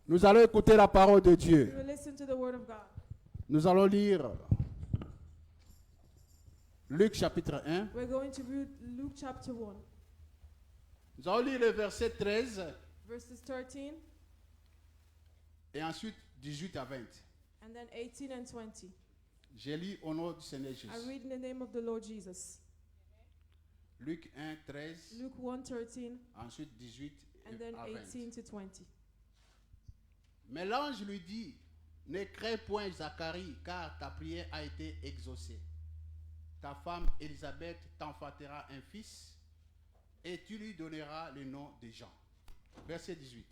Nous allons écouter la parole de We Dieu. will listen to the word of God. Nous allons lire Luc chapitre 1. We're going to read Luke chapter 1, Nous allons lire le verset 13 verses 13 et ensuite 18 à 20. and then 18 and 20. J'ai lu au nom du Seigneur I Jésus. read in the name of the Lord Jesus. Luc 1, 13, Luke 1:13 ensuite 18 and then à 20. 18 to 20. Mais l'ange lui dit, ne crains point Zacharie, car ta prière a été exaucée. Ta femme Élisabeth t'enfantera un fils, et tu lui donneras le nom de Jean. Verset 18.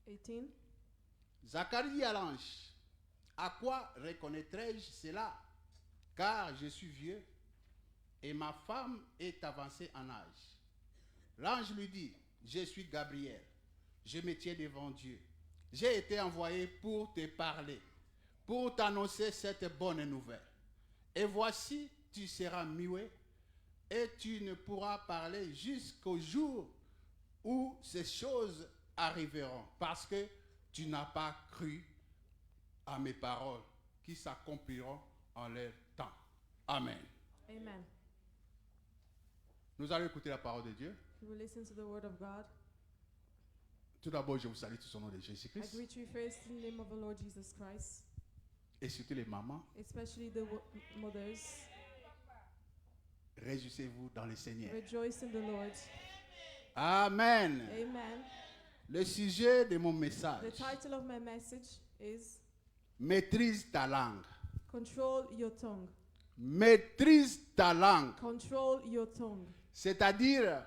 18. Zacharie dit à l'ange, à quoi reconnaîtrai-je cela? Car je suis vieux, et ma femme est avancée en âge. L'ange lui dit, je suis Gabriel, je me tiens devant Dieu. J'ai été envoyé pour te parler, pour t'annoncer cette bonne nouvelle. Et voici, tu seras muet, et tu ne pourras parler jusqu'au jour où ces choses arriveront, parce que tu n'as pas cru à mes paroles, qui s'accompliront en leur temps. Amen. Amen. Nous allons écouter la parole de Dieu. We will listen to the word of God. Tout d'abord, je vous salue tous au nom de I Jésus-Christ, greet you first in the name of the Lord Jesus Christ, et surtout les mamans. especially the mothers. Réjouissez-vous dans le Seigneur. Rejoice in the Lord. Amen. Amen. Le sujet de mon The message, title of my message is maîtrise ta langue. Control Your Tongue. Maîtrise ta langue. Control your tongue. C'est-à-dire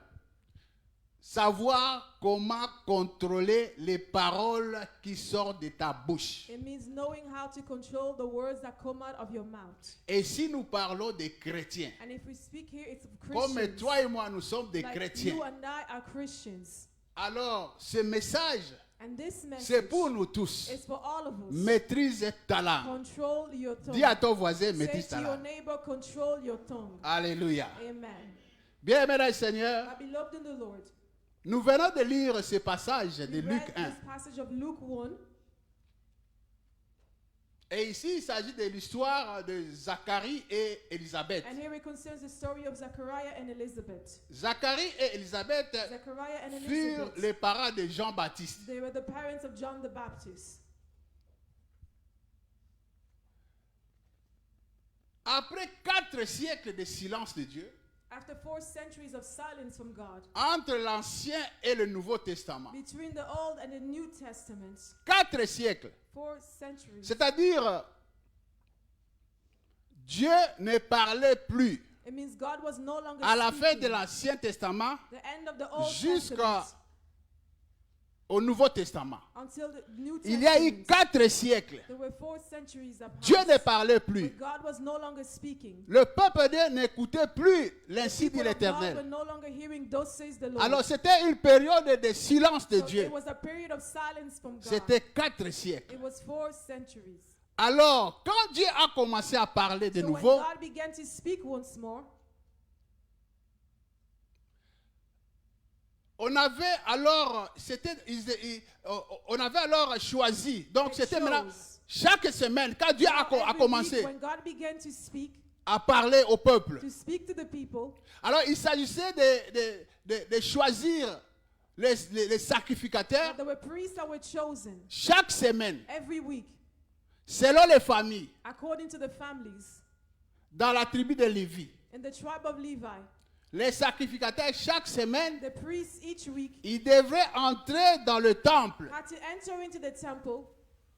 savoir comment contrôler les paroles qui sortent de ta bouche. It means knowing how to control the words that come out of your mouth. Et si nous parlons des chrétiens, And if we speak here, it's of comme Christians. toi et moi, nous sommes des Like chrétiens, you and I are Christians. alors ce message, And this c'est message pour nous tous. is for all of us. Maîtrise ta langue. Control your tongue. Dis à ton voisin, Say maîtrise to ta your langue. neighbor, control your tongue. Alléluia. Amen. Bien-aimé dans le Seigneur, My beloved in the Lord, nous venons de lire ce passage de we Luc read 1. this passage of Luke 1. Et ici, il s'agit de l'histoire de Zacharie et Élisabeth. And here it concerns the story of Zechariah and Elizabeth. Zacharie et Élisabeth Zechariah and furent Elizabeth, les parents de Jean-Baptiste. they were the parents of John the Baptist. Après 4 siècles de silence de Dieu, After 4 centuries of silence from God, entre l'Ancien et le Nouveau Testament, between the Old and the New Testaments, 4 siècles, 4 centuries. c'est-à-dire Dieu ne parlait plus It means God was no longer à la fin speaking. de l'Ancien Testament The end of the Old jusqu'au Testament Nouveau Testament. until the New Il y a eu Testament. 4 siècles. There were 4 centuries that Dieu passed, ne parlait plus. but God was no longer speaking. Le peuple de Dieu n'écoutait plus l'ainsi dit People of God were l'Éternel. no longer hearing, thus says the Lord. Alors c'était une période de silence de So Dieu. it was a period of silence from God. C'était 4 siècles. It was 4 centuries. Alors, quand Dieu a commencé à parler de So nouveau, when God began to speak once more, on avait alors choisi. Donc They c'était maintenant chose. chaque semaine quand Dieu a every commencé week when God began to speak à parler au peuple. to the people, Alors il s'agissait de choisir les sacrificateurs there were priests that were chosen chaque semaine every week selon les familles according to the families dans la tribu de Lévi. in the tribe of Levi. Les sacrificateurs chaque semaine, The priests each week ils devraient entrer dans le temple had to enter into the temple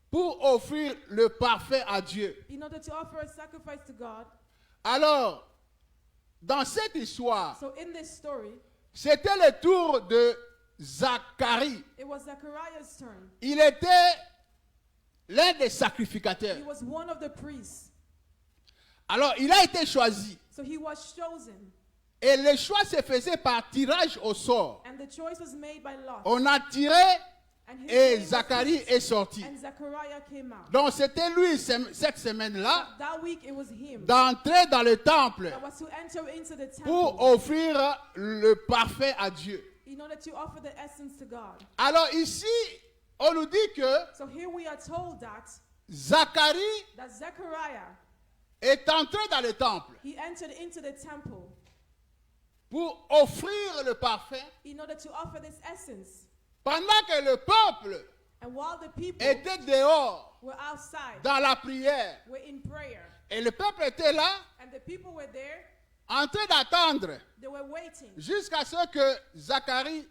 pour offrir le parfait à Dieu. in order to offer a sacrifice to God. Alors, dans cette histoire, So in this story, c'était le tour de Zacharie. it was Zechariah's turn. Il était l'un des He sacrificateurs. was one of the priests. Alors, il a été choisi. So he was chosen. Et le choix se faisait par tirage au sort. And the choice was made by lot. On a tiré And his et name was Zacharie picked, est sorti. and Zechariah came out. Donc, c'était lui, cette semaine-là, That week it was him d'entrer dans le temple that was to enter into the pour temple offrir le parfait à Dieu. in order to offer the essence to God. Alors ici, on nous dit que So here we are told that Zacharie Zechariah, est entré dans le temple he entered into the temple pour offrir le parfum in order to offer this essence. pendant que le peuple And while the people était dehors were outside, dans la prière. were in prayer, Et le peuple était là and the people were there, en train d'attendre they were waiting jusqu'à ce que Zacharie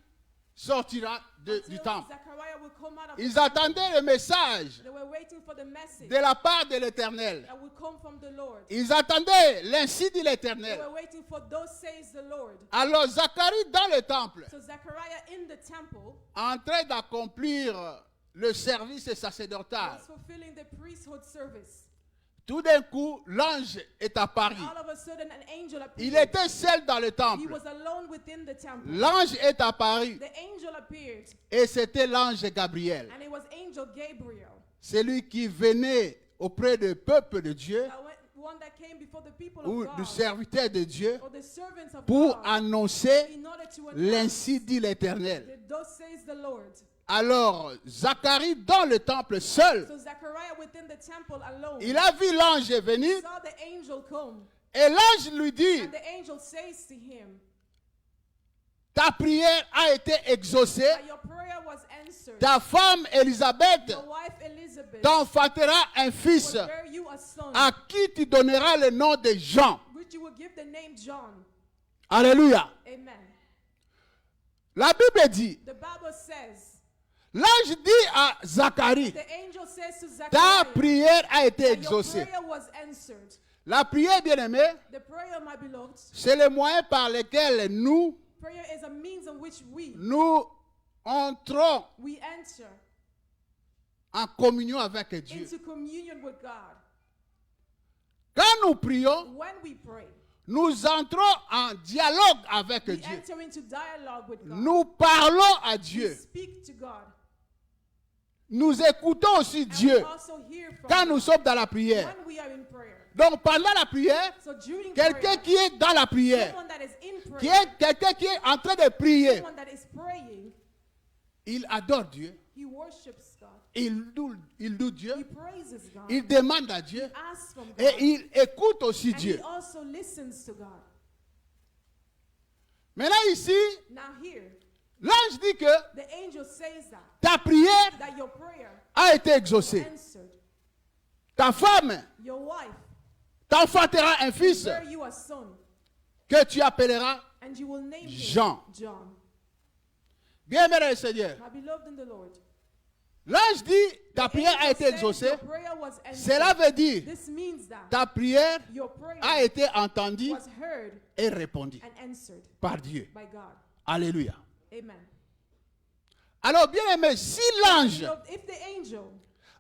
sortira du until temple. Zechariah would come out of the Ils temple. attendaient le message They were waiting for the message de la part de l'Éternel. that would come from the Lord. Ils attendaient l'ainsi dit They l'Éternel. were waiting for those says the Lord. Alors Zacharie dans le temple, So Zechariah in the temple en train d'accomplir le service sacerdotal, was fulfilling the priesthood service. tout d'un coup, l'ange est apparu. All of a sudden, an angel Il appeared. était seul dans le He temple. was alone within the temple. L'ange est apparu The angel appeared, et c'était l'ange Gabriel. and it was angel Gabriel, Celui qui venait auprès du peuple de Dieu one that came before the people ou of du God, serviteur de Dieu or the servants of pour God, annoncer in order to announce l'ainsi dit l'Éternel. that thus says the Lord. Alors, Zacharie dans le temple seul, So Zechariah within the temple alone il a vu l'ange venir saw the angel come, et l'ange lui dit, and the angel says to him ta prière a été exaucée, that your prayer was answered. ta femme Élisabeth Your wife Elizabeth t'enfantera un fils will bear you a son, à qui tu donneras le nom de Jean. which you will give the name John. Alléluia. Amen. La Bible dit, The Bible says, l'ange dit à Zacharie, the angel says to ta Zechariah prière a été that your exaucée. prayer was answered. La prière, bien-aimée, The prayer, my beloved, c'est le moyen par lequel prayer is a means in which nous entrons we enter en communion avec Dieu. into communion with God. Quand nous prions, When we pray, nous entrons en dialogue avec we Dieu. enter into dialogue with God. Nous parlons à We Dieu. speak to God. Nous écoutons aussi And we Dieu also hear from quand God nous sommes dans la prière. when we are in prayer. Donc pendant la prière, So during quelqu'un prayer, qui est dans la prière, someone that is in qui prayer, est quelqu'un qui est en train de prier, someone that is praying, il adore Dieu, he worships God. il loue Dieu, He praises God. il demande à Dieu He asks from God. et il écoute aussi And Dieu. he also listens to God. Maintenant ici, Now here, l'ange dit que the angel says that ta prière that your prayer a été was exaucée. answered. Ta femme Your wife t'enfantera un fils bear you a son, que tu appelleras and you will name Jean. him John. Bien-aimé le Seigneur. My beloved in the Lord. L'ange dit ta The prière a angel été says exaucée. your prayer was answered. Cela veut dire This means that ta prière your prayer a été entendue was heard et répondue and answered par Dieu. by God. Alléluia. Amen. Alors bien-aimé, si l'ange So if the angel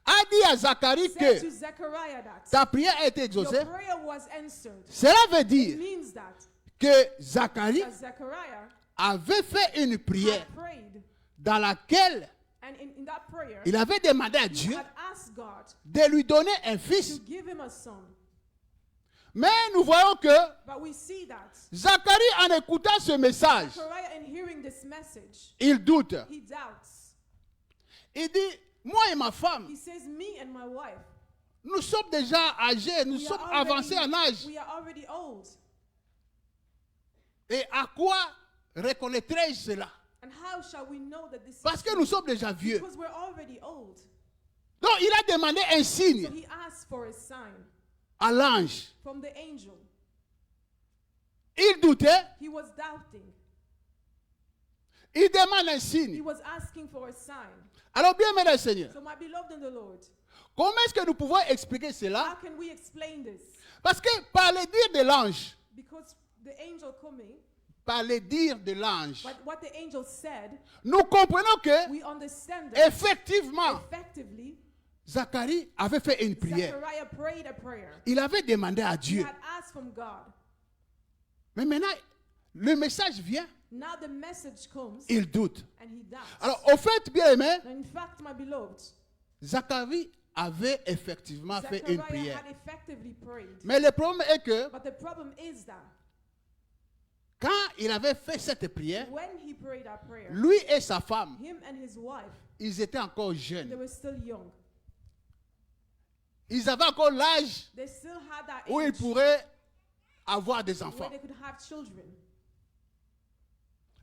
a dit à Zacharie said to que Zechariah that ta prière a été exaucée, your prayer was answered, cela veut it dire means that que Zacharie Zechariah avait fait une prière had prayed, dans laquelle and in that prayer, il avait demandé à he Dieu had asked God de lui donner un fils. to give him a son. Mais nous voyons que But we see that Zacharie, en écoutant ce message, Zechariah, in hearing this message, il doute. he doubts. Il dit, moi et ma femme, He says, me and my wife, nous sommes déjà âgés, nous we sommes are avancés en âge. we are already old. Et à quoi reconnaîtrai-je cela? And how shall we know that this Parce is que true? nous sommes déjà vieux. Because we're already old. Donc il a demandé un So signe he asked for a sign à l'ange. from the angel. Il doutait, He was doubting. il demande un He signe. was asking for a sign. Alors bien, mesdames et Seigneur, So my beloved in the Lord, comment est-ce que nous pouvons expliquer how cela? can we explain this? Parce que par le dire de l'ange, Because the angel coming, par le dire de l'ange, what the angel said, nous comprenons que we understand that effectivement, effectively, Zacharie avait fait une prière. Zechariah prayed a prayer. Il avait demandé à He Dieu. had asked from God. Mais maintenant, le message vient, Now the message comes, il doute. and he doubts. Alors, au fait, bien aimé, Now, in fact, my beloved, Zacharie avait effectivement fait une Zechariah prière. had effectively prayed. Mais le problème est que But the problem is that quand il avait fait cette prière, when he prayed that prayer, lui et sa femme, him and his wife, ils étaient encore they jeunes. were still young. Ils avaient encore l'âge They still had that où ils age pourraient avoir des where enfants. they could have children.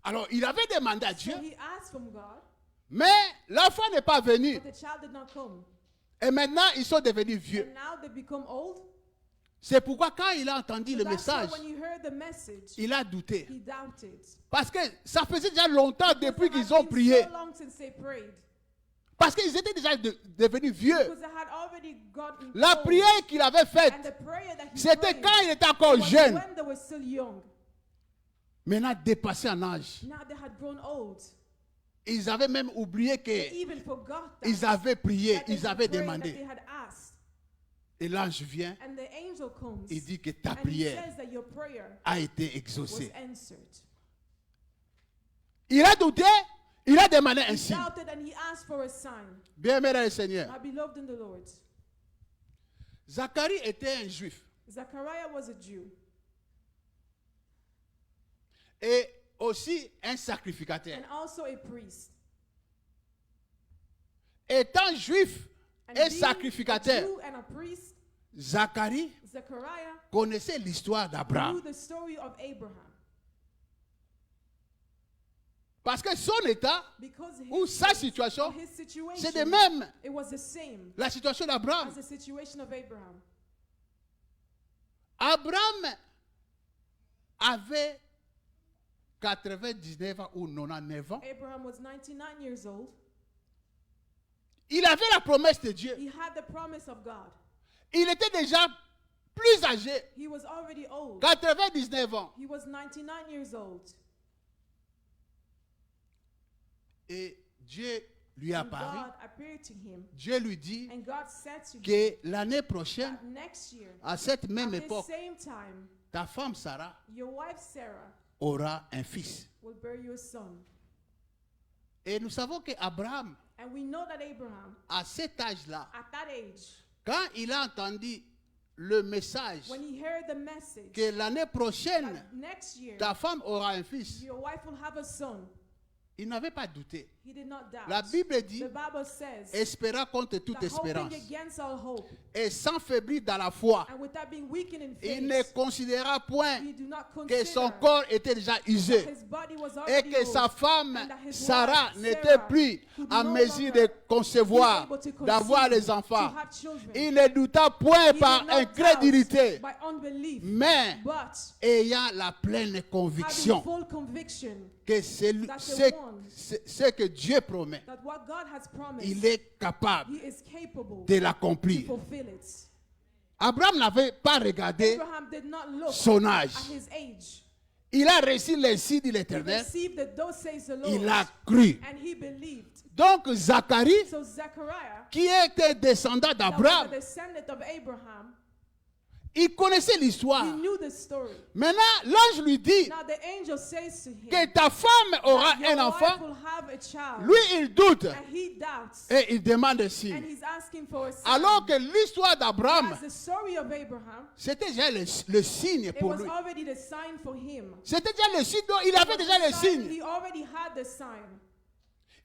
Alors, il avait demandé à Dieu, So he asked from God, mais l'enfant n'est pas venu. but the child did not come. Et maintenant, ils sont devenus vieux. And now they become old. C'est pourquoi quand il a entendu So le that's why message, when he heard the message, il a douté. he doubted. Parce que ça faisait déjà longtemps depuis Because it qu'ils ont had been prié. so long since they prayed. Parce qu'ils étaient déjà devenus vieux. Because they had already gotten La old. prière qu'il avait And faite, the prayer that he c'était prayed quand il était encore was jeune. when they were still young. Maintenant, dépassé en âge. Now they had grown old. Ils avaient même oublié They qu'ils even forgot that, avaient prié, that they ils had avaient prayed, that demandé. they had asked. Et l'ange vient, And the angel comes il dit que ta and he prière says that your prayer a été was exaucée. answered. Il a douté, il a demandé un He signe. doubted and he asked for a sign. Bien-aimé dans le Seigneur, My beloved in the Lord, Zacharie était un juif. Zechariah was a Jew Et aussi un sacrificateur. and also a priest. Étant juif And et being sacrificateur, a Jew and a priest, Zacharie Zechariah connaissait l'histoire knew d'Abraham. the story of Abraham. Parce que son état Because ou sa situation, his situation, c'est de même it was the same la situation d'Abraham. as the situation of Abraham. Abraham avait 99 ans ou 99 ans. Abraham was 99 years old. Il avait la promesse de Dieu. He had the promise of God. Il était déjà plus âgé, He was already old. 99 ans. He was 99 years old. Et Dieu lui And apparut. God appeared to him. Dieu lui dit And God said to him que l'année prochaine, that next year, à cette même at the époque, same time, ta femme Sarah your wife Sarah aura un fils. will bear you a son. Et nous savons qu'Abraham, And we know that Abraham, à cet âge-là, at that age, quand il a entendu le message when he heard the message que l'année prochaine, that next year ta femme aura un fils, your wife will have a son, il n'avait pas douté. he did not doubt. La Bible dit, The Bible says espérant contre toute that hoping espérance, against all hope et sans faiblir dans la foi, and without being weakened in il faith, ne considéra point he do not que consider son corps était déjà usé his body was et already que sa old, femme and that his Sarah wife, n'était Sarah, plus could en no mesure longer de concevoir, be able to d'avoir conceive, les enfants. to have children. Il ne douta point He par did not incrédulité, doubt by unbelief, mais but ayant la pleine having conviction full conviction que c'est that the ce, one ce que Dieu promet, that what God has promised, il est capable he is capable de to l'accomplir. fulfill it. Abraham n'avait pas regardé Abraham did not look son âge. at his age. Il a reçu les signes de He l'Éternel. received the those says the Lord, Il a cru. and he believed. Donc Zacharie, So Zechariah, qui était descendant that was d'Abraham, a descendant of Abraham, il connaissait he l'histoire. knew the story. Maintenant, l'ange lui dit Now the angel says to him, que ta femme aura that your un wife enfant. will have a child. Lui, il doute And he doubts. et il demande un And signe. he's asking for a sign. Alors que l'histoire d'Abraham, As the story of Abraham, c'était déjà le signe it pour was lui. already the sign for him. C'était déjà le signe, donc il avait déjà le signe. He already had the sign.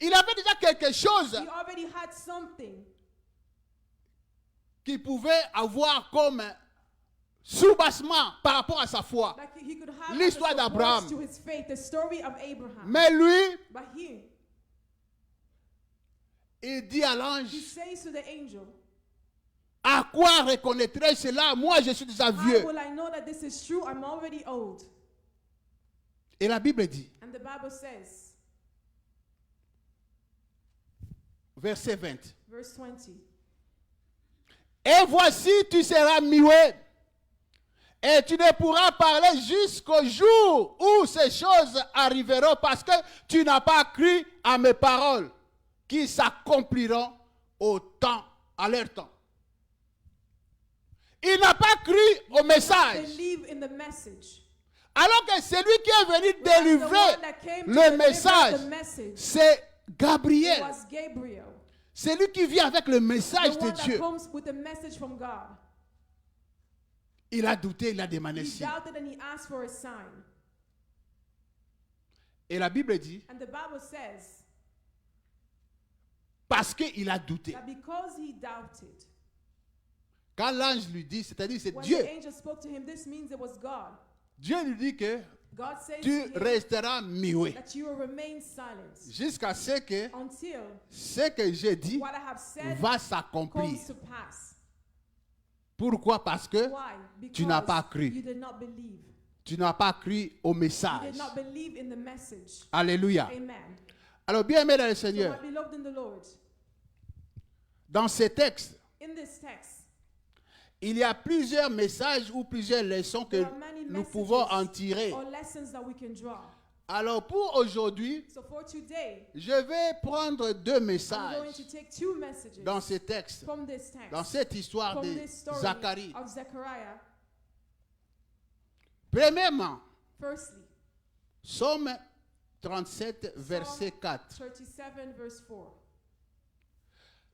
Il avait déjà quelque chose He already had something qu'il pouvait avoir comme soubassement par rapport à sa foi. that he could have L'histoire as a support d'Abraham. to his faith, the story of Abraham. Mais lui, But he il dit à l'ange, says to the angel, à quoi reconnaîtrai-je cela? Moi, je suis déjà how vieux. will I know that this is true? I'm already old. Et la Bible dit, And the Bible says, verset 20, verse 20, et voici, tu seras muet, et tu ne pourras parler jusqu'au jour où ces choses arriveront, parce que tu n'as pas cru à mes paroles, qui s'accompliront au temps, à leur temps. Il n'a pas cru au message, believe in the message. alors que celui qui est venu Whereas the délivrer one that came to le deliver message, the message c'est Gabriel. was Gabriel. C'est lui qui vient avec le message The de one that Dieu. comes with a message from God. Il a douté, il a demandé He si. doubted and he asked for a sign. Et la Bible dit, And the Bible says parce qu'il a douté. that because he doubted, Quand l'ange lui dit, c'est-à-dire c'est when Dieu. the angel spoke to him, this means it was God. Dieu lui dit que God says tu to him resteras muet that you will remain silent jusqu'à ce que until ce que j'ai dit what I have said va s'accomplir. comes to pass. Pourquoi? Parce que Why? tu n'as Because pas cru. you did not believe. tu n'as pas cru au You message. did not believe in the message. Alléluia. Amen. Alors, bien aimé dans le So, Seigneur, my beloved in the Lord, dans ces textes, in this text, il y a plusieurs messages ou plusieurs leçons que there are many nous messages pouvons en tirer. or lessons that we can draw. Alors, pour aujourd'hui, So for today, je vais prendre deux I'm going messages to take two messages dans ces textes, from this text, dans cette histoire from de this story Zacharie. of Zechariah. Premièrement, Firstly, Psaume 37, verset 4. 37 verse 4.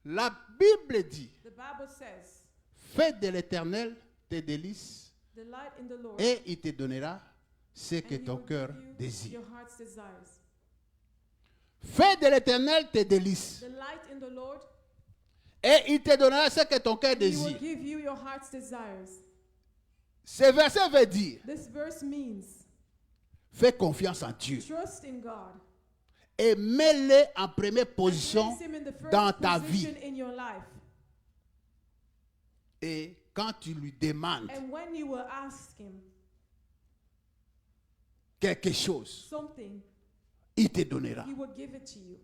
La Bible dit, The Bible says, fais de l'Éternel tes délices delight in the Lord, et il te donnera ce que and he ton will cœur give you désire. your heart's desires. Fais de l'Éternel tes délices Delight in the Lord, et il te donnera ce que ton cœur and he will désire. give you your heart's desires. Ce verset veut dire, This verse means fais confiance en Dieu trust in God. et mets-le en première And position place him in the first dans ta position vie. in your life. Et quand tu lui demandes And when you will ask him quelque chose, something, il te donnera. he will give it to you.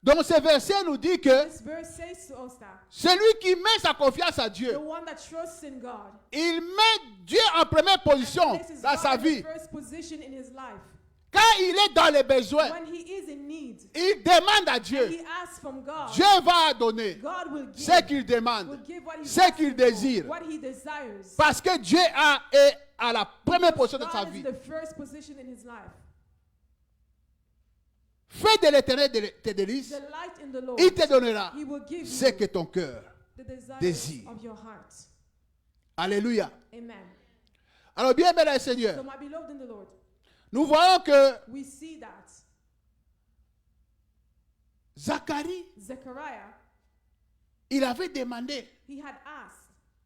Donc ce verset nous dit que This verse says to us that celui qui met sa confiance à Dieu, the one that trusts in God il met Dieu en première position places dans God sa in vie. the first position in his life. Quand il est dans les besoins, When he is in need, il demande à and Dieu. he asks from God, Dieu va donner God will give, ce qu'il demande, will give what he's ce qu'il asking désire. for, what he desires. Parce que Dieu est à la première Because position de sa God is vie. the first position in his life. Fais de l'Éternel tes délices, Delight in the Lord. il te donnera He will give ce you que ton cœur the desires désire. of your heart. Alléluia. Amen. Alors bien, bien, So Seigneur, my beloved in the Lord, nous voyons que we see that Zacharie, Zechariah, il avait demandé, he had asked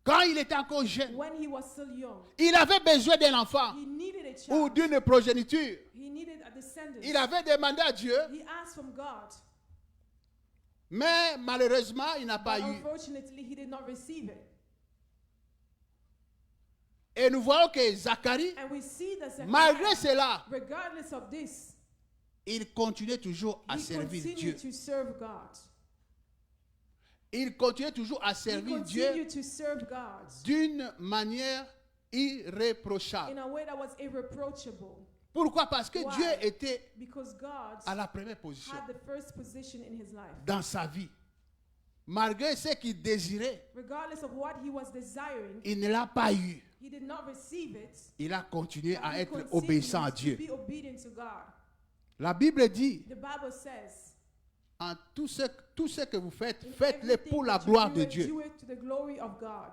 quand il était encore jeune, when he was still young, il avait besoin d'un enfant he needed a ou child. d'une progéniture. He needed a descendant. Il avait demandé à Dieu, He asked from God, mais malheureusement, il n'a pas but eu. unfortunately he did not receive it. Et nous voyons que Zacharie, And we see that malgré Zechariah, cela, regardless of this, il continuait toujours à he servir Dieu. continued to serve God. Il continuait toujours à He servir Dieu continued to serve God d'une manière irréprochable. in a way that was irreproachable. Pourquoi? Parce que Why? Dieu était Because God à la première position had the first position in his life. dans sa vie. Malgré ce qu'il désirait, Regardless of what he was desiring, il ne l'a pas eu. he did not receive it. Il a continué but à he être continued obéissant à to Dieu. be obedient to God. La Bible dit, The Bible says, en tout ce que vous faites, in faites-le everything pour la that you gloire do, de and Dieu. do it to the glory of God.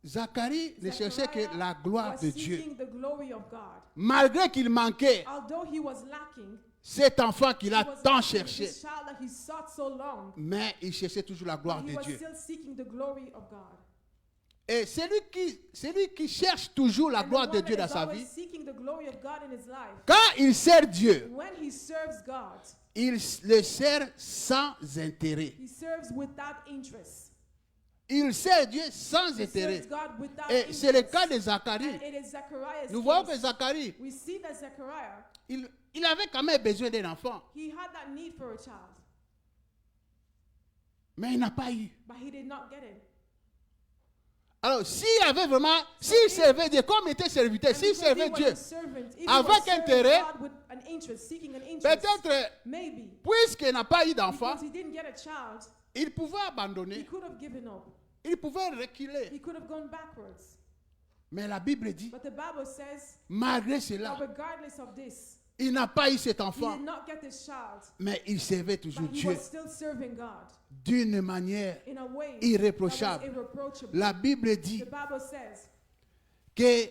Zacharie ne cherchait Zechariah que la gloire was de Dieu. seeking the glory of God. Malgré qu'il manquait Although he was lacking, cet enfant qu'il he a was tant lacking cherché, this child that he sought so long, mais il cherchait toujours la gloire but he de was Dieu. still seeking the glory of God. Et celui qui cherche toujours la And the gloire one de that Dieu dans is sa always vie, seeking the glory of God in his life, quand il sert Dieu, when he serves God, il le sert sans intérêt. he serves without interest. Il sert Dieu sans He intérêt. serves God without Et c'est le interest. cas de Zacharie. And it is Zechariah's Nous voyons que case. Zacharie, We see that Zechariah, il avait quand même besoin d'un enfant, he had that need for a child, mais il n'a pas eu. but he did not get it. Alors, s'il avait vraiment, s'il servait Dieu, comme il était serviteur, And s'il because he servait was Dieu, a servant, if he avec was serving intérêt, God with an interest, seeking an interest, peut-être, maybe, puisqu'il n'a pas eu d'enfant, because he didn't get a child, il pouvait he abandonner, could have given up. il pouvait reculer. He could have gone backwards. Mais la Bible dit, But the Bible says malgré that cela, regardless of this, il n'a pas eu cet he enfant, did not get this child, mais il servait toujours but he Dieu was still serving God d'une manière in a way irréprochable. that was irreproachable. La Bible dit The Bible says que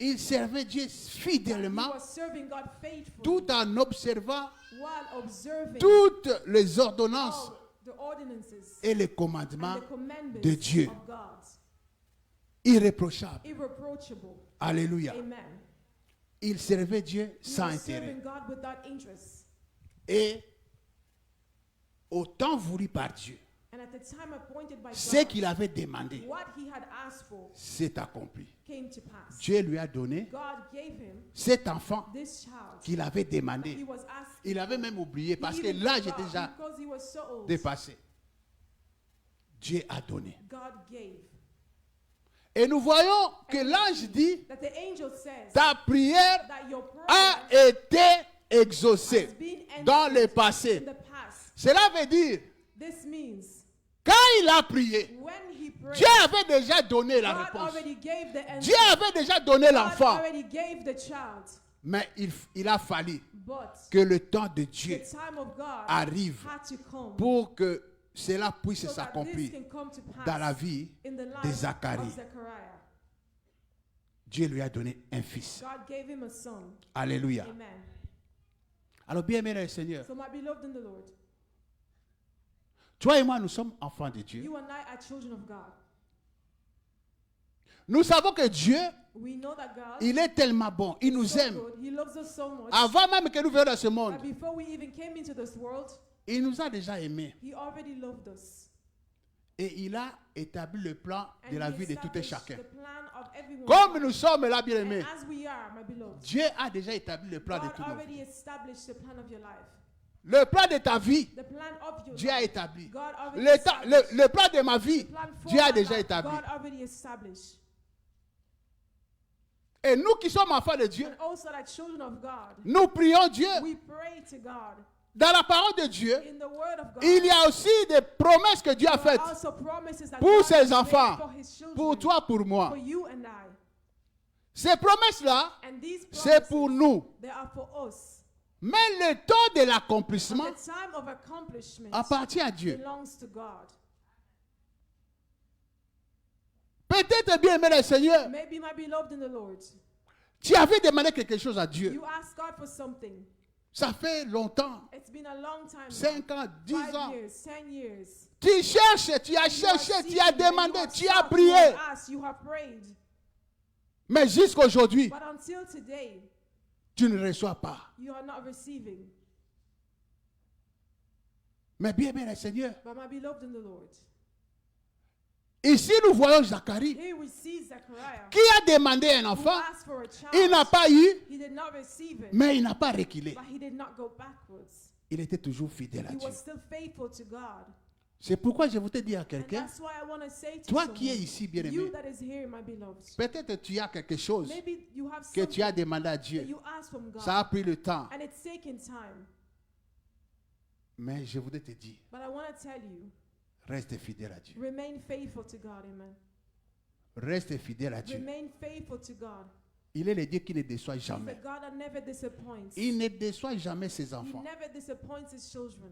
il servait Dieu He fidèlement was serving God faithfully tout en observant while observing toutes les ordonnances all the ordinances et les and commandements the commandments de Dieu. of God. Irréprochables. Irreproachable. Alléluia. Amen. Il servait Dieu He sans was intérêt. serving God without interest. Et au temps voulu par Dieu, And at the time appointed by ce God, qu'il avait demandé what he had asked for s'est accompli. came to pass. Dieu lui a donné God gave him cet enfant this child qu'il avait that he demandé. was asking. Il avait même oublié parce He que even l'âge forgot était déjà because he was so old. dépassé. Dieu a donné. God gave. Et nous voyons que l'ange dit, That the angel says ta prière that your a prayer été exaucée has been dans le answered passé. in the past. Cela veut dire, This means quand il a prié, when he prayed, Dieu avait déjà donné la God réponse. already gave the answer. Dieu avait déjà donné God l'enfant. already gave the child. Mais il a fallu But que le temps de the Dieu time of God arrive had to come pour que cela puisse so that this s'accomplir can come to pass dans la vie in the de life Zacharie. of Zechariah. Dieu lui a donné un fils. God gave him a son. Alléluia. Amen. Alors bien aimé le Seigneur, So my beloved in the Lord, toi et moi nous sommes enfants de Dieu. you and I are children of God. Nous savons que Dieu, We know that God il est tellement bon, il nous is so aime. good. He loves us so much Avant même que nous venions dans ce monde, that before we even came into this world, il nous a déjà aimés. He already loved us. Et il a établi le plan And de la he vie de tout un established chacun. the plan of everyone. Comme nous sommes là, bien aimés, And as we are, my beloved, Dieu a déjà établi le plan de God tout notre already vie. established the plan of your life. Le plan de ta vie, The plan of your Dieu a life. établi. God already Le established. plan de ma vie, The plan for Dieu a my déjà life, établi. God already established. Et nous qui sommes enfants de Dieu, And also that children of God, nous prions Dieu. we pray to God. Dans la parole de Dieu, In the word of God, il y a aussi des promesses que Dieu a there faites are also promises that pour God ses has made enfants, for his children, pour toi, pour moi. for you and I. Ces promesses-là, And these c'est pour promises, nous. they are for us. Mais le temps de But l'accomplissement the time of accomplishment appartient à Dieu. belongs to God. Peut-être, bien aimé le Seigneur, Maybe, my beloved in the Lord, tu avais demandé quelque chose à Dieu. you asked God for something. Ça fait longtemps, It's been a long time. 5 ans, 10 5 ans. years, 10 years. Tu cherches, tu as You are cherché, tu seeking, as and you demandé, have tu as sought, you prié. have asked, you have prayed. Mais jusqu'aujourd'hui, But until today, tu ne reçois pas. you are not receiving. Mais bien aimé le Seigneur, But my beloved in the Lord, ici nous voyons Zacharie here we see Zechariah, qui a demandé un who enfant. asked for a child. Il n'a pas eu, He did not receive it, mais il n'a pas reculé. but he did not go backwards. Il était toujours fidèle à He Dieu. was still faithful to God. C'est pourquoi je voudrais dire à And quelqu'un, that's why I want to say to toi someone, qui es ici, bien you aimé, that is here, my beloved, peut-être tu as quelque chose maybe you have que tu as something demandé à that Dieu. you asked from God, Ça a pris le temps. and it's taken time. Mais je voudrais te dire, But I want to tell you, reste fidèle à Dieu. remain faithful to God, amen. Reste fidèle à Dieu. Remain faithful to God. Il est le Dieu qui ne déçoit He's jamais. a God that never disappoints. Il ne déçoit jamais ses He enfants. never disappoints his children.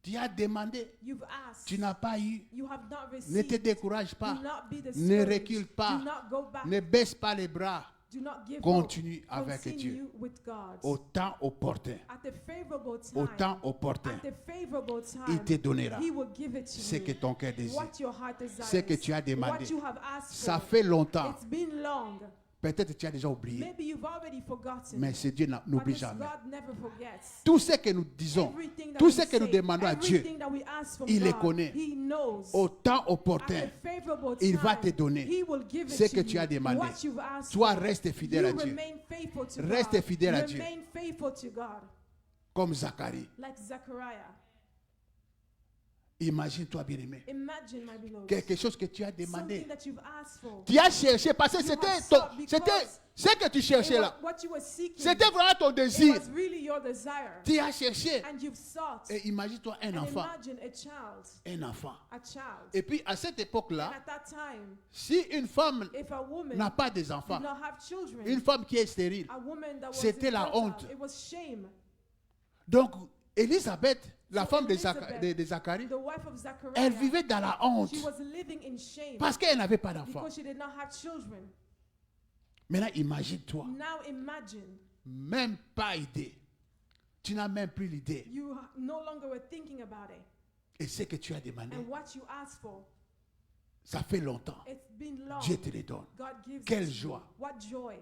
Tu as demandé, You've asked. tu n'as pas eu. You have not Ne te received. décourage Do pas. not be Ne discouraged. recule pas. Do not go back. Ne baisse pas les bras. Do not give Continue up. avec Continue Dieu. with God. Au temps opportun. At the favorable time. Au temps opportun. At the favorable Il time. te donnera He will give it to ce you. que ton cœur désire. What your heart desires. Ce que tu as demandé. What you have asked Ça for. fait longtemps. It's been long. Peut-être tu as déjà oublié. Maybe you've already forgotten. Mais ce Dieu n'oublie But jamais. God never forgets. Tout ce que nous disons, Everything that tout we ce que nous say, demandons à Dieu, everything that we ask from il les God, connaît. He knows. au temps At opportun, the favorable il time, va te donner He will give ce it que to tu as you. demandé. What you've asked Toi, for. reste fidèle à You Dieu. remain faithful to Reste God. fidèle à Dieu. Remain faithful to God. Comme Zacharie. Like Zechariah. Imagine-toi, bien-aimé. Imagine, my beloved, Quelque chose que tu as demandé. something that you've asked for. Tu as cherché parce que You c'était have sought because ce que tu cherchais là. What you were seeking, C'était vraiment ton it désir. was really your desire. Tu as cherché. And you've sought. Et imagine-toi un And enfant. imagine a child. Un enfant. A child. Et puis à cette And époque-là, at that time, si une femme if a woman n'a pas des did enfants, not have children, une femme qui est stérile, a woman that was c'était la infertile, honte. it was shame. donc Élisabeth, la So femme de, Elizabeth, de Zacharie, The wife of Zechariah, elle vivait dans la honte she was living in shame parce qu'elle n'avait pas d'enfants. because she did not have children. Maintenant, imagine-toi, Now imagine, même pas idée. Tu n'as même plus l'idée. you no longer were thinking about it. Et ce que tu as demandé, And what you asked for, ça fait longtemps. it's been long. Dieu te le donne. God gives Quelle it to you. joie. What joy.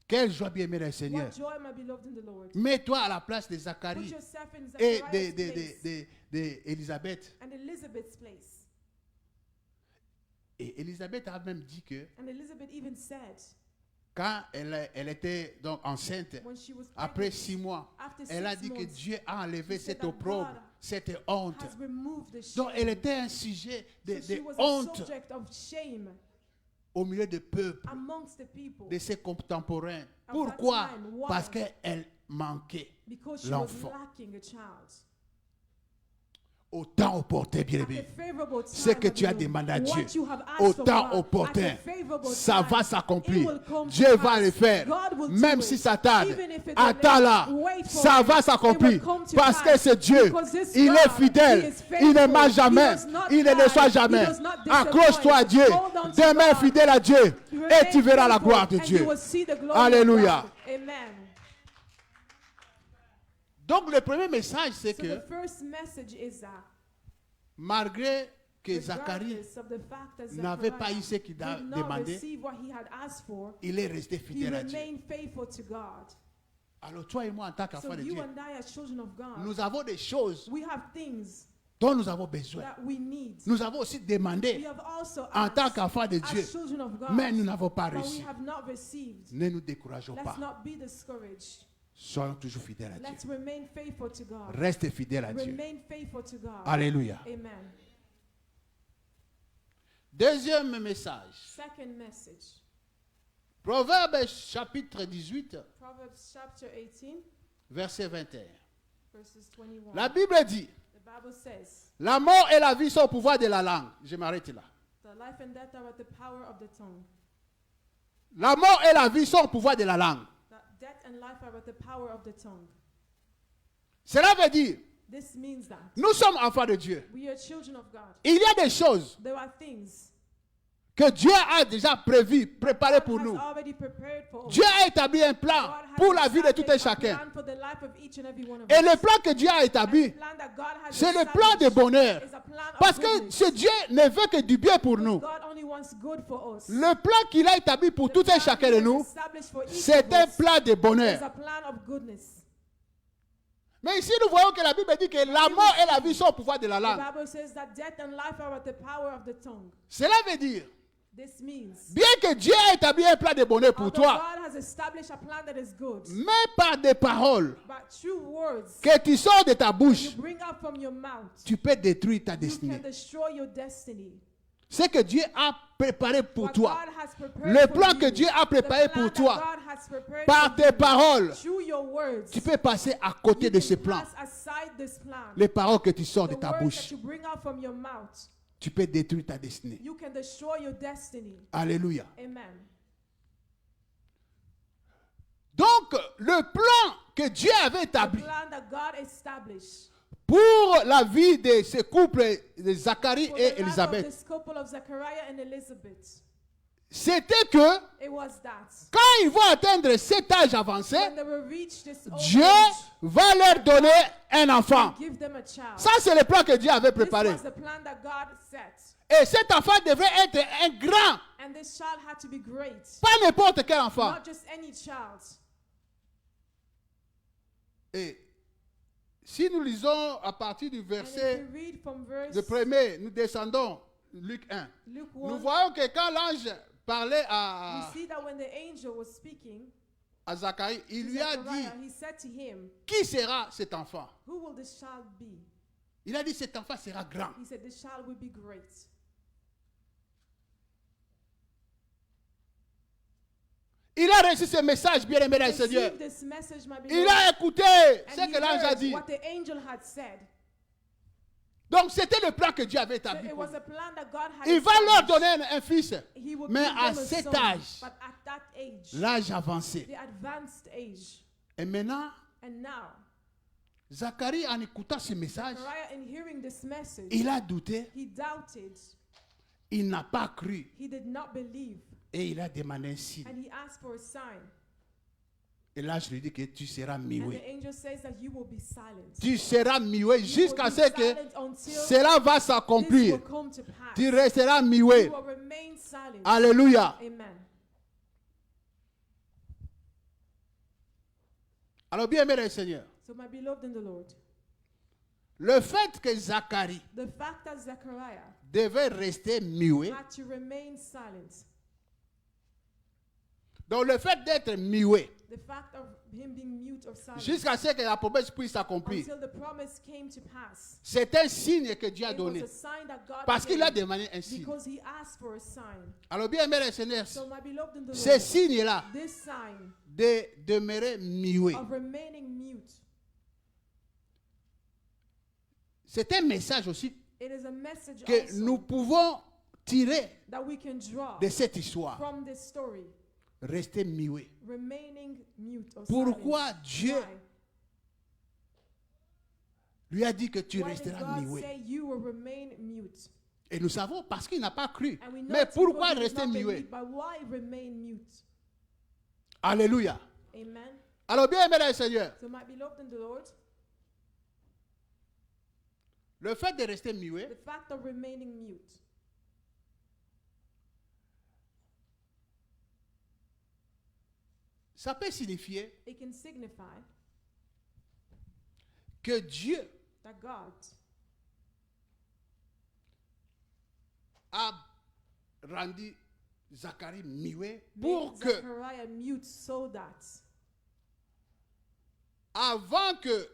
Quelle joie, bien-aimé le Seigneur. What joy, my beloved in the Lord. Mets-toi à la place de Put Zacharie yourself in et Zachariah's place d'Élisabeth. and Elizabeth's place. Et Élisabeth a même dit que And Elizabeth even said, quand elle était donc enceinte, when she was après pregnant, 6 mois, after elle a 6 dit que months, Dieu a enlevé she said cette that opprobre, God cette honte. has removed the Donc shame. elle était un sujet de So she was a honte subject of shame au milieu du peuple, amongst the people de ses contemporains. that Pourquoi? time. Why? Parce qu'elle manquait. because she was l'enfant. lacking a child. Au temps opportun, bien At the aimé. favorable Ce time, que my tu as beloved, demandé à Dieu, what you have asked au from temps God, opportun, at the favorable ça time, va it s'accomplir. will come to Dieu va pass. le faire. God will do Même it. si ça tarde, Even if it attends là, delays, wait for ça it. va It will s'accomplir. come to Parce que pass. c'est Dieu. Because this Il God, est fidèle. He is Il ne faithful. ment He jamais. does not Il ne lie. déçoit He jamais. does not Accroche-toi à Dieu. disappoint. Hold on to Demeure God. fidèle à Dieu. Remain Et tu verras la faithful, gloire de and Dieu. you will see the glory of Alléluia. God. Amen. Donc le premier message, c'est So que the first message is that malgré que Zacharie regardless of the fact that n'avait pas eu Zachariah ce qu'il a did not demandé, receive what he had asked for, il est resté he fidèle à Dieu. remained faithful to God. Alors toi et moi, en tant So qu'enfants de you Dieu, and I as children of God, nous avons des choses we have things dont nous avons besoin. that we need. Nous avons aussi We demandé have also en tant asked qu'enfants de Dieu, as children of God, mais nous n'avons pas but we reçu. have not received. Ne nous décourageons Let's pas. not be discouraged. Soyons toujours fidèles à Dieu. Let's remain faithful to God. Reste fidèle à Dieu. Remain faithful to God. Alléluia. Amen. Deuxième message. Second message. Proverbe chapitre 18, Proverbs chapter 18, verset 21. verses 21. La Bible dit, The Bible says, la mort et la vie sont au pouvoir de la langue. Je m'arrête là. the life and death are at the power of the tongue. La mort et la vie sont au pouvoir de la langue. That death and life are at the power of the tongue. Cela veut dire, This means that nous sommes enfants de Dieu. we are children of God. Il y a des choses There are things que Dieu a déjà prévues, préparées God pour has nous. already prepared for us. Dieu a établi un plan God has pour la vie de tout un established a chacun. plan for the life of each and every one of Et us. le plan que Dieu a And the établi, plan that God has c'est le plan de established bonheur. is a plan of Parce que goodness. ce Dieu ne veut que du bien pour nous. God only wants good for us. Le plan qu'il a établi pour The tout un plan chacun he de has nous, established for each c'est of un us plan de is bonheur. a plan of goodness. Mais ici, nous voyons que la Bible dit que la mort et la vie sont au pouvoir de la The langue. Bible says that death and life are at the power of the tongue. Cela veut dire, This means bien que Dieu a établi un plan de bonheur pour although toi, God has established a plan that is good, mais par des paroles but true words que tu sors de ta you bouche, bring out from your mouth, tu peux détruire ta you destinée. can destroy your destiny. Ce que Dieu a préparé pour What toi, God has prepared le for plan you, que Dieu a the préparé plan pour that toi, God has prepared par for tes you, paroles, through your words, tu peux passer à côté you de can ce plan. pass aside this plan. Les paroles que tu sors de The ta words bouche, that you bring out from your mouth, tu peux détruire ta destinée. you can destroy your destiny. Alléluia. Amen. Donc, le plan que Dieu avait The établi plan that God established pour la vie de ce couple de Zacharie for the et life of Élisabeth, this couple of Zechariah and Elizabeth, c'était que it was that quand ils vont atteindre cet âge avancé, when they will reach this old Dieu age, va leur donner un enfant. give them a child. Ça, c'est le plan que Dieu avait This préparé. was the plan that God set. Et cet enfant devrait être un grand, And this child had to be great. pas n'importe quel enfant. Not just any child. Et si nous lisons à partir du And if verset you read from verse le premier, nous descendons, Luc 1. Luke Nous 1, voyons que quand l'ange parlait we see that when the angel was speaking à Zacharie, il to lui a dit, Zechariah, he said to him, qui sera cet enfant? who will this child be? Il a dit, cet enfant sera grand. He said, this child will be great. Il a reçu ce message, bien-aimé dans le Seigneur. Receive this message, my Il beloved. a écouté And ce he que l'ange a heard dit. what the angel had said. Donc, c'était le plan que Dieu avait So établi. it pour was lui. a plan that God had Il va leur established. donner un fils. He would Mais give à them a cet son. âge, But at that age, l'âge avancé. the advanced age, Et maintenant, and now, Zacharie, en écoutant ce message, Zechariah, in hearing this message, il a douté, he doubted. il n'a pas cru. He did not believe. Et il a demandé un signe. And he asked for a sign. Et là, je lui dis que tu seras And muet. the angel says that you will be silent. Tu seras muet You jusqu'à will be ce que silent until cela va this will s'accomplir. come to pass. Tu resteras You muet. will remain silent. Alléluia. Amen. Alors, bien aimé le Seigneur, So my beloved in the Lord, le fait que Zacharie the fact that Zechariah devait rester muet, had to remain silent, donc le fait d'être muet, the fact of him being mute or silent, jusqu'à ce que la promesse puisse s'accomplir, until the promise came to pass, c'est un signe que Dieu a it was donné. a sign that God Parce qu'il a gave demandé un signe. because he asked for a sign. Alors, bien aimé le Seigneur, So my beloved in the ce Lord, signe-là this sign de demeurer muet, of remaining mute, c'est un message aussi it is a message que also nous pouvons tirer that we can draw de cette histoire. from this story. Rester muet. Remaining mute or Pourquoi silent. Dieu Why? lui a dit que tu Why did resteras God muet? say you will remain mute? Et nous savons parce qu'il n'a pas cru. And we know Mais it's pourquoi because he did rester not muet? believe, but why remain mute? Alléluia. Amen. Alors bien aimé le Seigneur, So my beloved in the Lord, le fait de rester muet, the fact of remaining mute, ça peut signifier it can signify que Dieu that God a rendu Zacharie muet made pour que Zechariah mute so that avant que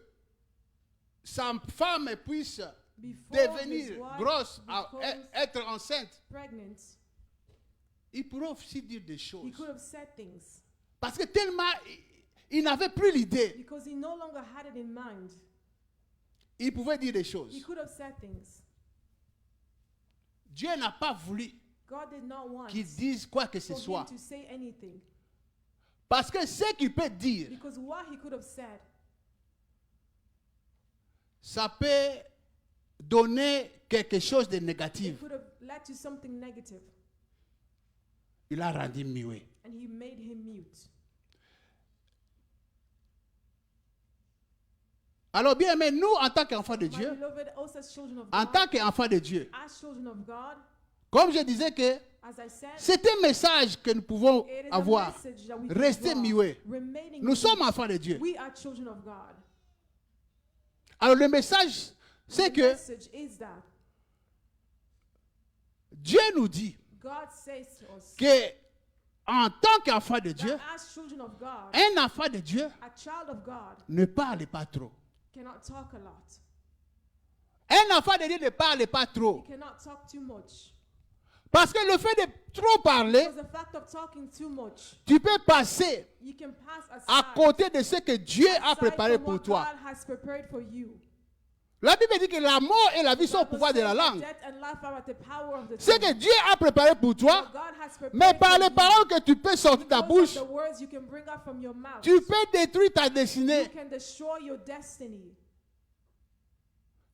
sa femme puisse before his devenir wife grosse, becomes être enceinte, pregnant, il pourrait aussi dire des he choses. could have said things Parce que tellement il n'avait plus l'idée, because he no longer had it in mind. il pouvait dire des He choses. could have said things. Dieu n'a pas voulu God did not want qu'il dise quoi que ce for him soit. to say anything Parce que ce qu'il peut dire, because what he could have said, ça peut donner quelque chose de it négatif. could have led to something negative, Il a rendu muet. and he made him mute. Alors bien aimé, nous en tant qu'enfants de My Dieu, beloved, also as children of en God, tant qu'enfants de Dieu, as children of God, comme je disais que as I said, c'est un message que nous pouvons it is a avoir. message that we can Restez draw. muet. Remaining Nous mute. sommes enfants de Dieu. We are children of God. Alors le message, c'est The que message is that Dieu nous dit God says to us que en tant qu'enfant de Dieu, that as children of God, un enfant de Dieu a child of God ne parle pas trop. cannot talk a lot. Un enfant de Dieu ne parle pas He trop. cannot talk too much. Parce que le fait de trop parler, Because the fact of talking too much, tu peux passer you can pass à aside, côté de ce que Dieu a aside préparé from pour what toi. God has prepared for you. La Bible dit que la mort et la vie sont au Bible pouvoir de says la that langue. death and life are at the power of the Ce tongue. que Dieu a préparé pour toi, What God has prepared mais par for les you, paroles que tu peux sortir de ta because bouche, of the words you can bring out from your mouth, tu peux détruire ta you destinée. can destroy your destiny.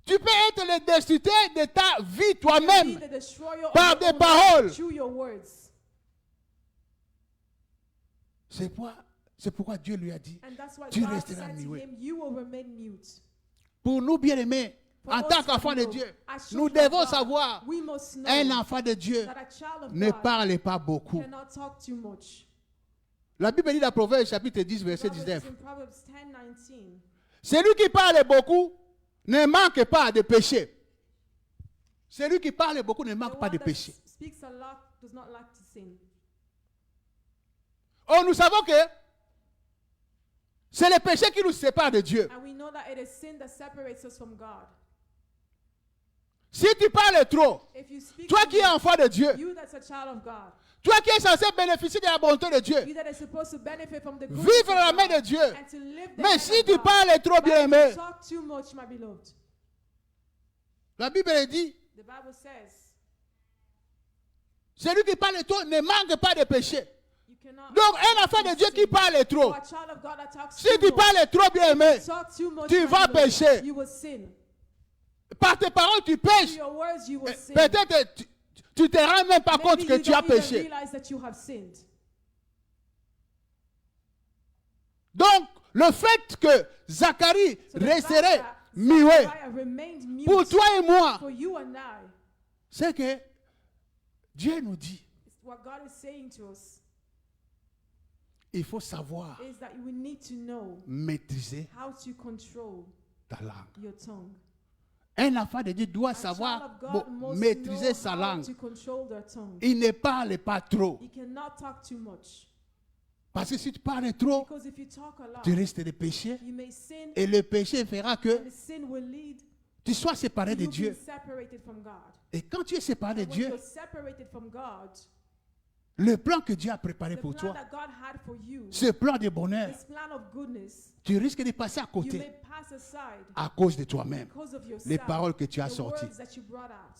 Tu peux être le destructeur de ta vie You can be toi-même. the destroyer of Par your des own life paroles. through your words. C'est pourquoi Dieu lui a dit, And that's why tu God resteras said to muet. him, you will remain mute. Pour nous bien-aimés, For en us tant to qu'enfants de know, Dieu, as nous children of devons God, savoir, we must know un enfant de Dieu that a child of ne God parle pas beaucoup. cannot talk too much. La Bible dit dans Proverbes chapitre 10, verset Proverbs 19. in Proverbs 10:19. Celui qui parle beaucoup ne manque pas de péché. Celui qui parle beaucoup ne The manque pas one de that péché. speaks a lot does not like to sin. Oh, nous savons que c'est le péché qui nous sépare de Dieu. And we know that it is sin that separates us from God. Si tu parles trop, If you speak toi too qui es much, enfant de Dieu, you that's a child of God, toi qui es censé bénéficier de la bonté de Dieu, you that is supposed to benefit from the goodness vivre of la main God de Dieu. and to live the Mais hand si of tu God. parles trop, But bien if aimé, you talk too much, my beloved, la Bible dit, the Bible says celui qui parle trop ne manque pas de péché. you cannot. Donc, un enfant de Dieu qui parle trop, For a child of God that talks si too tu much, parles trop, bien aimé, talk too much, tu my vas beloved, pécher. you will sin. par tes paroles, tu Through pêches. your words, you will sin. Peut-être tu tu te rends même pas compte Maybe que you tu as don't even péché. realize that you have sinned. Donc, le fait que Zacharie So the fact resterait that muet Zachariah remained mute pour toi et moi, for you and I, c'est que Dieu nous dit, it's what God is saying to us il faut savoir is that we need to know maîtriser how to control ta langue. your tongue. Un enfant de Dieu doit A child savoir of God must maîtriser know sa how langue. to control their tongue. Il ne parle pas trop. You cannot talk too much. Parce que si tu parles trop, Because if you talk a lot, tu risques de pécher. you may sin, Et le péché fera que and the sin will lead tu sois séparé de you being Dieu. separated from God. Et quand tu es séparé de And when Dieu, you're separated from God, le plan que Dieu a the préparé pour plan toi, that God had for you, ce plan de bonheur, this plan of goodness, tu risques de passer à you côté may pass aside à cause de toi-même. because of Les yourself, paroles que tu as the sorties. words that you brought out.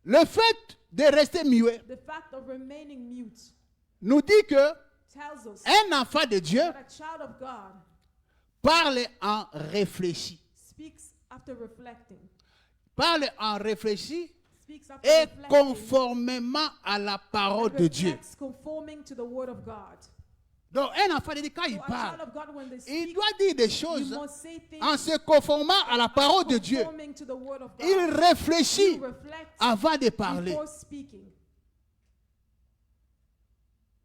Le fait de rester muet The fact of remaining mute nous dit que tells us un enfant de Dieu that a child of God parle en réfléchi. speaks after reflecting, Parle en réfléchi speaks after et reflecting, conformément à la parole and de Dieu. reflects conforming to the word of God. Donc un enfant de Dieu, quand So il a parle, child of God, when they il speak, doit dire des you choses must say things en se conformant à la parole de Dieu. conforming to the word of God. Il réfléchit You reflect avant de parler before speaking,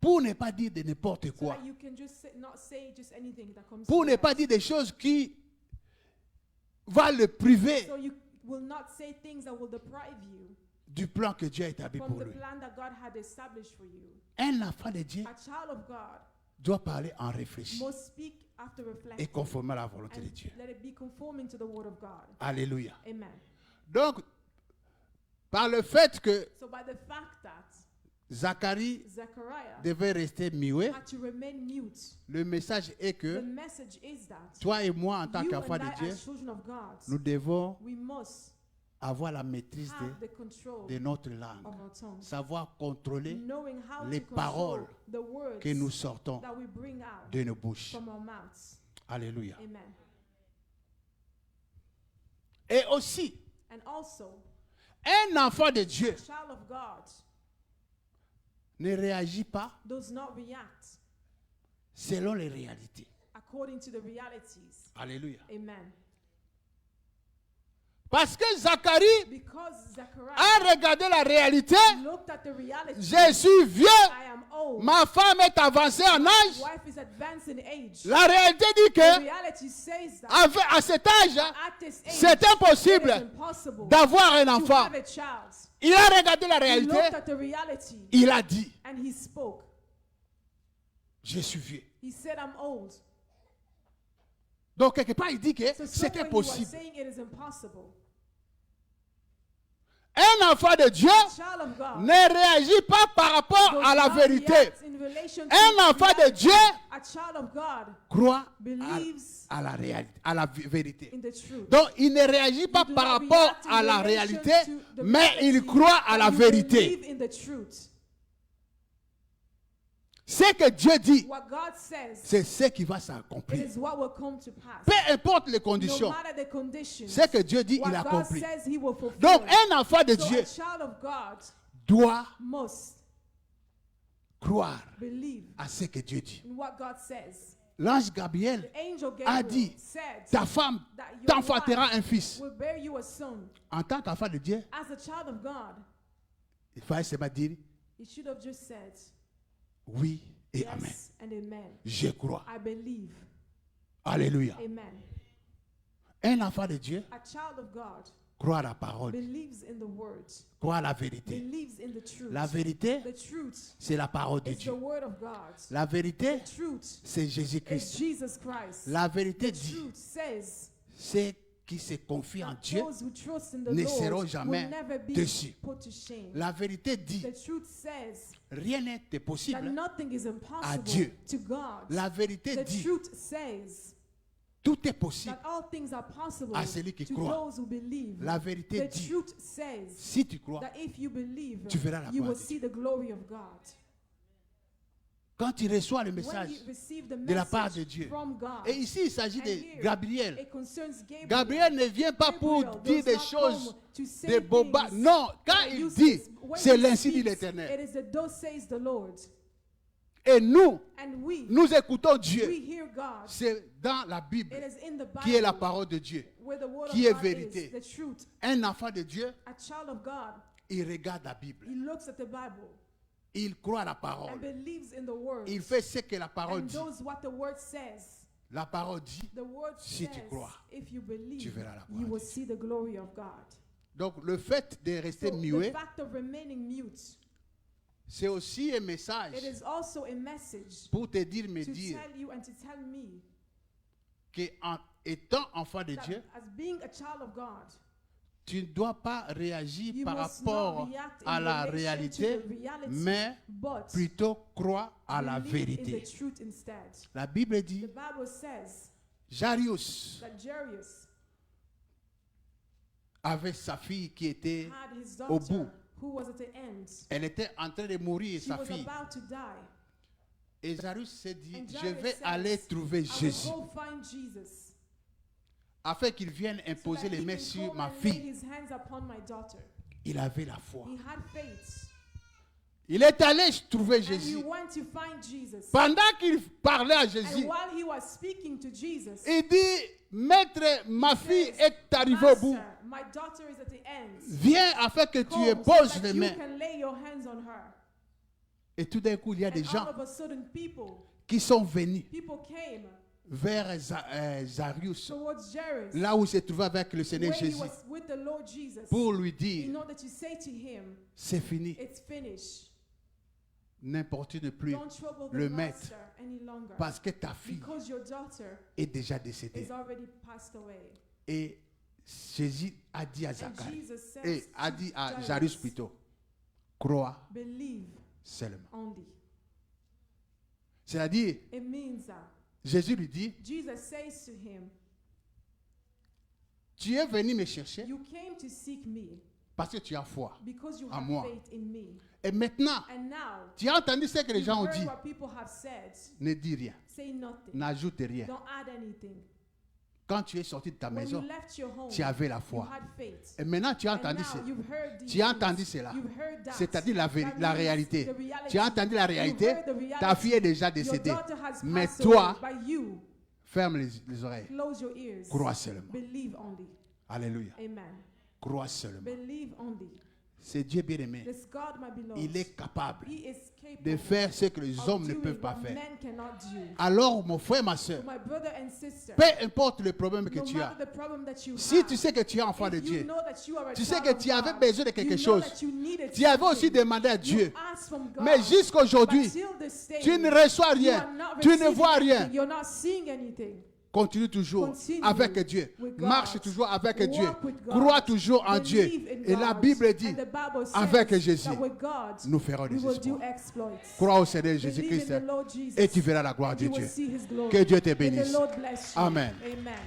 pour ne pas dire de n'importe so quoi. that you can just not say just anything that comes Pour to ne your pas head. dire des choses qui vont le priver So you will not say things that will deprive you du plan que Dieu a établi from pour the lui. plan that God had established for you. Un enfant de Dieu A child of God doit parler en réfléchi must speak after et reflecting conformément à la volonté de and Dieu. let it be conforming to the word of God. Alléluia. Amen. Donc, par le fait que So by the fact that Zacharie Zechariah devait rester muet, had to remain mute, le message est the que message is that toi et moi, en tant you qu'enfants and de I, Dieu, as children of God, nous devons we must avoir la maîtrise have the control de notre langue, of our tongue, savoir contrôler knowing how les to control paroles the words que nous sortons that we bring out de nos bouches. from our mouths. Alléluia. Amen. Et aussi, And also, un enfant de Dieu a child of God ne réagit pas does not react selon les réalités. according to the realities. Alléluia. Amen. Parce que Zacharie Because Zechariah a regardé la réalité. looked at the reality. Je suis vieux, I am old. ma femme est avancée en My âge. wife is advanced in age. La réalité dit The que reality says that à cet âge, at this age, c'est it impossible is impossible d'avoir un to enfant. have a child. Il a regardé la He réalité, looked at the reality il a dit, and he spoke. je suis vieux. He said, I'm old. Donc quelque part, il dit que So c'était somewhere he was possible. saying it is impossible. Un enfant de Dieu A child of God ne réagit pas par rapport does à la not vérité. react in relation to Un enfant de reality. Dieu A child of God croit believes à la réalité, à la vérité. in the truth. Donc il ne réagit pas do par not rapport react in à la relation réalité, to the mais il reality, croit à la but you vérité. believe in the truth. Ce que Dieu dit, What God says, c'est ce qui va it s'accomplir. is what will come to pass. Peu importe les No conditions, matter the conditions, ce que Dieu dit, what il God accomplit. says he will fulfill. Donc un enfant de So Dieu a child of God doit must croire believe à ce que Dieu dit. in what God says. L'ange Gabriel The angel a Gabriel dit, said ta femme that your t'enfantera wife un fils. will bear you a son. En tant qu'enfant de Dieu, As a child of God, il fallait seulement dire he should have just said oui et amen. yes and amen. Je crois. I believe. Alléluia. Amen. Un enfant de Dieu A child of God croit à la parole, believes in the word, croit à la vérité. believes in the truth. La vérité, The truth c'est la parole de is the Dieu. word of God. La vérité, The truth c'est is Jésus-Christ. Jesus Christ. La vérité The dit, truth says ceux qui se confient en that Dieu, those who trust in the ne Lord seront will jamais never be déçus. put to shame. la vérité dit, The truth says rien n'est that possible. nothing is impossible Dieu. to God. La vérité The dit, truth says tout est possible. that all things are possible À celui qui to croit. those who believe. La vérité The dit, truth says si tu crois, that if you believe, tu verras la you gloire will de see the glory of God. Quand tu reçois le when message you receive the de la part message de Dieu. from God. Et ici, il s'agit And de here, Gabriel. it concerns Gabriel. Gabriel ne vient pas pour Gabriel dire does des not choses come to say de boba. things Non, quand that are il useless. dit, When c'est he l'ainsi dit speaks, l'Éternel. It is the thus says the Lord. Et nous, And we écoutons Dieu. hear God. C'est dans la Bible It is in the Bible qui est la parole de Dieu. where the word qui of est God vérité. is, the truth. Un enfant de Dieu, A child of God, il regarde la Bible. he looks at the Bible Il croit à la and parole. believes in the word. Il fait ce que la parole And dit. knows what the word says. La parole dit. The word Si says, tu crois, if you believe, tu verras la gloire you de will Dieu. see the glory of God. Donc le fait de rester So muet, the fact of remaining mute, c'est aussi un message it is also a message pour te dire, me to dire tell you and to tell me qu'en étant enfant de that Dieu, as being a child of God, tu ne dois pas réagir you par must not rapport react à in la relation réalité, to the reality, mais but plutôt croire à la believe in the vérité. truth instead. La Bible The dit, Bible says Jarius that Jairus avait sa fille qui était, had his au bout. daughter who was at the end. elle était en train de mourir, She sa was fille. about to die. Et Jarius s'est dit, And je Jairus vais says, aller trouver I will Jésus, go find Jesus afin qu'il vienne so imposer that les he mains can sur come ma and lay fille. his hands upon my daughter. Il avait la foi. He had faith. Il est allé trouver And he Jésus. went to find Jesus. Pendant qu'il parlait à And Jésus, while he was speaking to Jesus, il dit, Maître, ma fille says, est arrivée au bout. Master, my daughter is at the end. Viens afin que tu Come poses so les that you mains. can lay your hands on her. Et tout d'un coup, il y a des And gens all of a sudden, people qui sont venus came vers Jarius, towards Jairus, là où il se trouvait avec le Seigneur where he Jésus, was with the Lord Jesus, pour lui in dire, order to say to him, c'est fini, it's finished. n'importune plus Don't trouble the le maître, master any longer, parce que ta fille because your daughter est déjà décédée. is already passed away. Et Jésus a dit à And Zacharie, Jesus says et a to dit à Jairus, Jarius plutôt, crois believe seulement. only. C'est-à-dire, It means that Jésus lui dit, Jesus says to him, tu es venu me chercher you came to seek me parce que tu as foi. because you À have moi. faith in me. Et maintenant, And now, tu as entendu ce que les you've gens ont heard dit. what people have said. Ne dis rien, Say nothing. n'ajoute rien. Don't add anything. Quand tu es sorti de ta When maison, you left your home, tu avais la you foi. had faith. Et maintenant, tu as And entendu now ça. you've heard these Tu as things. entendu cela. You've heard that. C'est-à-dire la That réalité. means the reality. Tu as entendu la You've réalité. heard the reality. Ta fille est déjà Your décédée. daughter has Mais passed toi, away, but you ferme les oreilles. close your ears. Crois seulement. Believe only. Alléluia. Amen. Crois seulement. Believe only. C'est Dieu bien-aimé. This God, my beloved, Il est capable He is capable de faire ce que les of hommes ne doing peuvent pas what faire. men cannot do. Alors, mon frère, ma soeur, So my brother and sister, peu importe le problème que no tu as, matter the problem that you si have, tu sais que tu es enfant de if you Dieu, know that you are a tu sais child que of tu avais God, besoin de quelque you know chose, that you needed tu avais aussi something. demandé à You Dieu, asked from God, mais jusqu'aujourd'hui, but till this day, tu ne reçois you rien, are not tu ne receiving vois rien. anything. You're not seeing anything. Continue toujours Continue avec Dieu. with God. Marche toujours avec Walk Dieu. with God. Crois toujours en Dieu. Believe in Et la God. Bible dit, And the Bible says avec Jésus, that with God, nous ferons we des will do exploits. exploits. Crois au Seigneur Believe Jésus-Christ in the Lord Jesus, et tu verras la gloire and de you will Dieu. see His glory. Que Dieu te May the bénisse. Lord bless you. Amen. Amen.